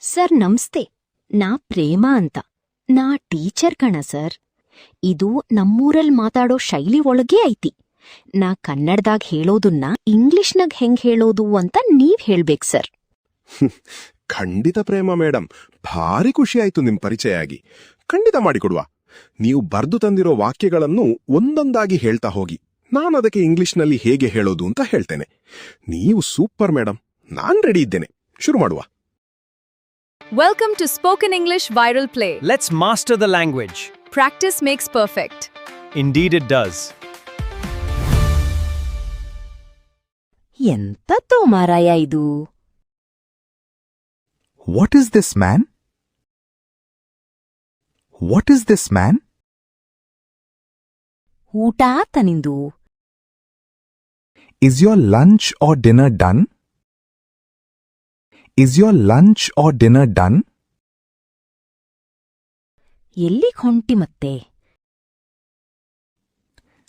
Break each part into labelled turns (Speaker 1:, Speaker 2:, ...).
Speaker 1: Sir ನಮಸ್ತೆ, ನಾ ಪ್ರೇಮ ಅಂತ. ನಾ ಟೀಚರ್ ಕಣ ಸರ್. ಇದು ನಮ್ಮೂರಲ್ ಮಾತಾಡೋ ಶೈಲಿ ಒಳಗೇ ಐತಿ. ನಾ ಕನ್ನಡದಾಗ ಹೇಳೋದನ್ನ ಇಂಗ್ಲಿಷ್ನಾಗ್ ಹೆಂಗ್ ಹೇಳೋದು ಅಂತ ನೀವ್ ಹೇಳ್ಬೇಕ್ ಸರ್.
Speaker 2: ಖಂಡಿತ ಪ್ರೇಮ ಮೇಡಮ್, ಭಾರಿ ಖುಷಿಯಾಯ್ತು ನಿಮ್ ಪರಿಚಯ ಆಗಿ. ಖಂಡಿತ ಮಾಡಿಕೊಡುವ. ನೀವು ಬರ್ದು ತಂದಿರೋ ವಾಕ್ಯಗಳನ್ನು ಒಂದೊಂದಾಗಿ ಹೇಳ್ತಾ ಹೋಗಿ. ನಾನದಕ್ಕೆ ಇಂಗ್ಲಿಷ್ನಲ್ಲಿ ಹೇಗೆ ಹೇಳೋದು ಅಂತ ಹೇಳ್ತೇನೆ. ನೀವು ಸೂಪರ್ ಮೇಡಮ್, ನಾನ್ ರೆಡಿ ಇದ್ದೇನೆ. ಶುರು ಮಾಡುವ.
Speaker 3: Welcome to Spoken English Viral Play.
Speaker 4: Let's master the language.
Speaker 3: Practice makes perfect.
Speaker 4: Indeed it does.
Speaker 1: ಎಂತತ್ತೋ ಮಾರಾಯ ಇದು?
Speaker 5: What is this, man? What is this, man?
Speaker 1: ಊಟ ಆತ ನಿಂದು?
Speaker 5: Is your lunch or dinner done? Is your lunch or dinner done?
Speaker 1: ಎಲ್ಲಿಗ್ ಹೊಂಟಿ ಮತ್ತೆ?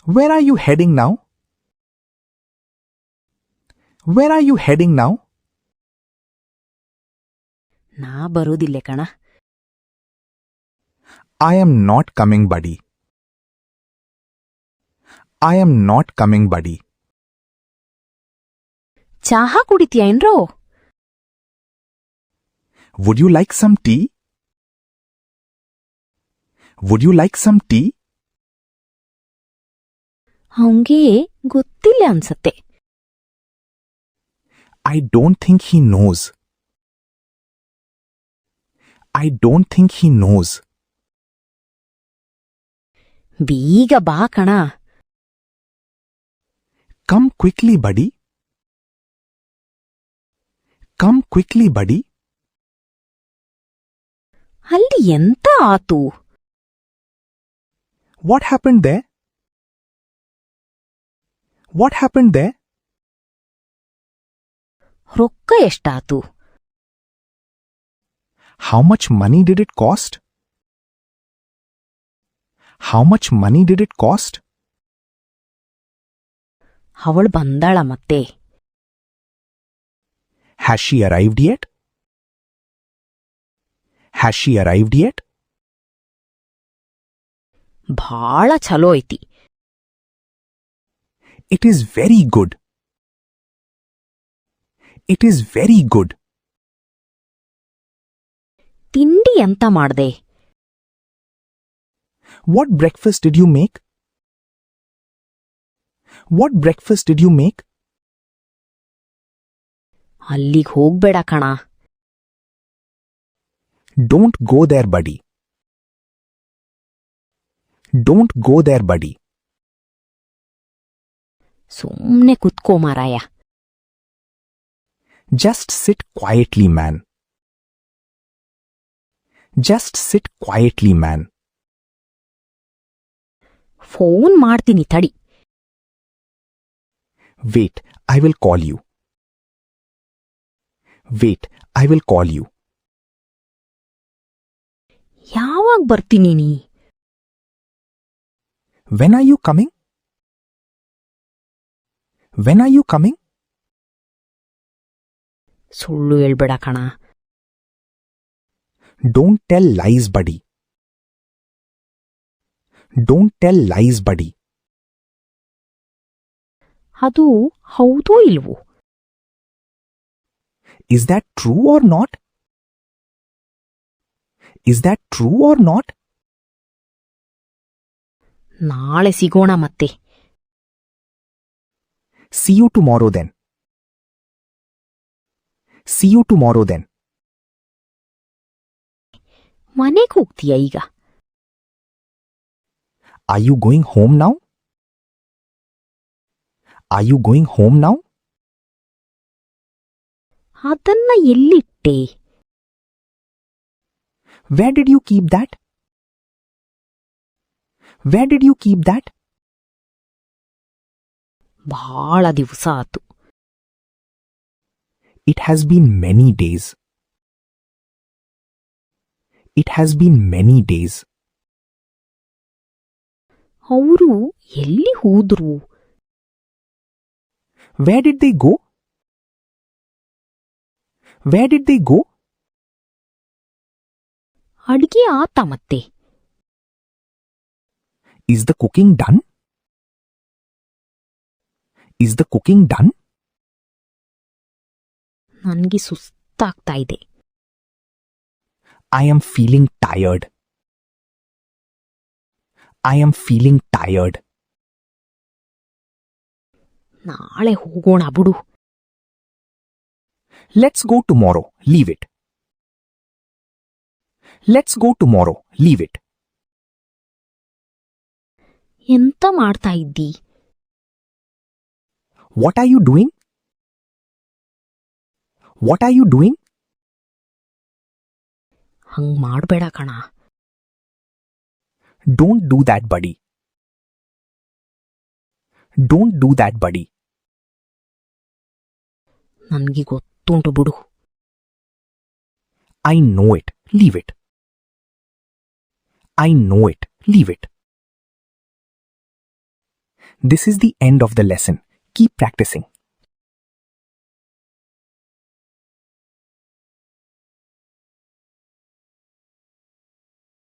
Speaker 5: Where are you heading now? Where are you heading now?
Speaker 1: ನಾ ಬರೋದಿಲ್ಲೆ ಕಣ.
Speaker 5: I am not coming, buddy. I am not coming, buddy.
Speaker 1: ಚಾಹಾ ಕುಡಿತೀಯೇನ್ರೋ?
Speaker 5: Would you like some tea? Would you like some tea?
Speaker 1: ಅವಂಗೆ ಗೊತ್ತಿಲ್ಲ ಅನ್ಸತ್ತೆ.
Speaker 5: I don't think he knows. I don't think he knows.
Speaker 1: ಬೀಗ ಬಾ ಕಣ.
Speaker 5: Come quickly, buddy. Come quickly, buddy.
Speaker 1: ಅಲ್ಲಿ ಎಂತ ಆತು?
Speaker 5: What happened there? What happened there?
Speaker 1: ರೊಕ್ಕ ಎಷ್ಟಾತು?
Speaker 5: How much money did it cost? How much money did it cost?
Speaker 1: ಅವಳು ಬಂದಾಳ ಮತ್ತೆ?
Speaker 5: Has she arrived yet? Has she arrived yet?
Speaker 1: ಭಾಳ ಛಲೋ ಐತಿ.
Speaker 5: It is very good. It is very good.
Speaker 1: ತಿಂಡಿ ಎಂತ ಮಾಡ್ದೆ?
Speaker 5: What breakfast did you make? What breakfast did you make?
Speaker 1: ಅಲ್ಲಿಗ್ ಹೋಗ್ಬೇಡ ಕಣ.
Speaker 5: Don't go there, buddy. Don't go there, buddy.
Speaker 1: ಸುಮ್ನೆ ಕುತ್ಕೋ ಮಾರಾಯ.
Speaker 5: Just sit quietly, man. Just sit quietly, man.
Speaker 1: Phone ಮಾಡ್ತೀನಿ ತಡಿ.
Speaker 5: Wait, I will call you. Wait, I will call you.
Speaker 1: ಯಾವಾಗ ಬರ್ತೀನಿ ನೀ?
Speaker 5: When are you coming? When are you coming?
Speaker 1: ಸುಳ್ಳು ಹೇಳ್ಬೇಡ ಕಣ.
Speaker 5: Don't tell lies, buddy. Don't tell lies, buddy.
Speaker 1: ಅದು ಹೌದೋ ಇಲ್ವೋ?
Speaker 5: Is that true or not? Is that true or not?
Speaker 1: ನಾಳೆ ಸಿಗೋಣ ಮತ್ತೆ.
Speaker 5: See you tomorrow then. See you tomorrow then.
Speaker 1: ಮನೆಗ್ ಹೋಗ್ತೀಯ ಈಗ?
Speaker 5: Are you going home now? Are you going home now?
Speaker 1: ಅದನ್ನ ಎಲ್ಲಿಟ್ಟೆ?
Speaker 5: Where did you keep that? Where did you keep that?
Speaker 1: ಭಾಳ ದಿವಸ ಆತು.
Speaker 5: It has been many days. It has been many days.
Speaker 1: ಅವರು ಎಲ್ಲಿ ಹೋದ್ರು?
Speaker 5: Where did they go? Where did they go?
Speaker 1: ಅಡ್ಗೆ ಆತ ಮತ್ತೆ.
Speaker 5: Is the cooking done? Is the cooking done?
Speaker 1: ನನ್ಗೆ ಸುಸ್ತಾಗ್ತಾ ಇದೆ.
Speaker 5: I am feeling tired. I am feeling tired.
Speaker 1: ನಾಳೆ ಹೋಗೋಣ ಬಿಡು.
Speaker 5: Let's go tomorrow. Leave it. Let's go tomorrow. Leave it.
Speaker 1: ಎಂತ ಮಾಡ್ತಾ ಇದ್ದೀ?
Speaker 5: What are you doing? What are you doing?
Speaker 1: ಹಂಗ್ ಮಾಡ್ಬೇಡ ಕಣ.
Speaker 5: Don't do that, buddy. Don't do that, buddy.
Speaker 1: ನನ್ಗೆ ಗೊತ್ತುಂಟು ಬಿಡು.
Speaker 5: I know it. Leave it. I know it. Leave it. This is the end of the lesson. Keep practicing.